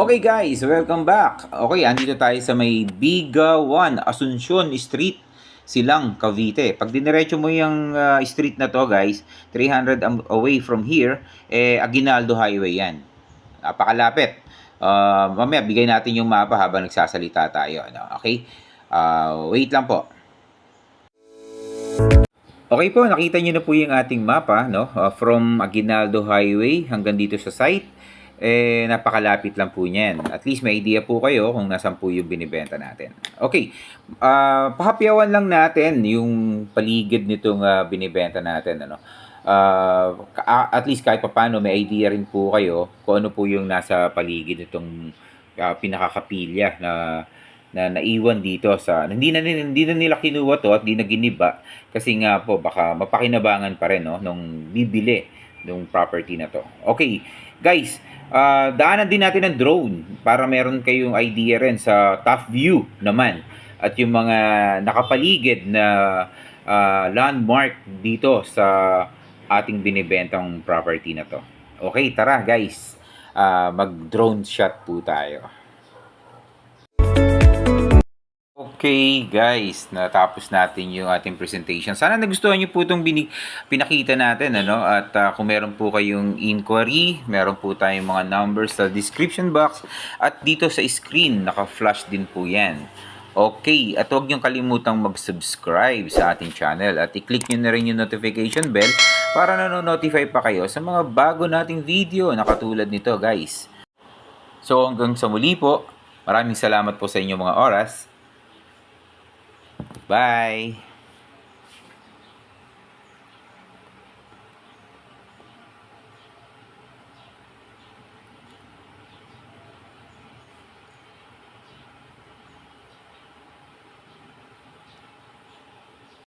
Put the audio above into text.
Okay guys, welcome back. Okay, andito tayo sa may Biga 1, Asuncion Street, Silang, Cavite. Pag diniretso mo yung street na to guys, 300 away from here, Aguinaldo Highway yan. Napakalapit. Mamaya, bigay natin yung mapa habang nagsasalita tayo. Ano? Okay? Wait lang po. Okay po, nakita nyo na po yung ating mapa, no? From Aguinaldo Highway hanggang dito sa site. Napakalapit lang po niyan. At least may idea po kayo kung nasan po yung binibenta natin. Okay, pahapyawan lang natin yung paligid nitong binibenta natin. Ano? At least kahit paano may idea rin po kayo kung ano po yung nasa paligid nitong pinakakapilya na naiwan dito sa hindi na nila kinuha to at hindi na giniba kasi nga po baka mapakinabangan pa rin no nung bibili nung property na to. Okay, guys, daanan din natin ng drone para meron kayong idea rin sa top view naman at yung mga nakapaligid na landmark dito sa ating binibentang property na to. Okay, tara guys, mag-drone shot po tayo. Okay guys, natapos natin yung ating presentation. Sana nagustuhan niyo po itong pinakita natin. Ano? At kung meron po kayong inquiry, meron po tayong mga numbers sa description box. At dito sa screen, naka-flash din po yan. Okay, at huwag niyong kalimutang mag-subscribe sa ating channel. At i-click niyo na rin yung notification bell para nanonotify pa kayo sa mga bago nating video na katulad nito guys. So hanggang sa muli po, maraming salamat po sa inyong mga oras. Bye!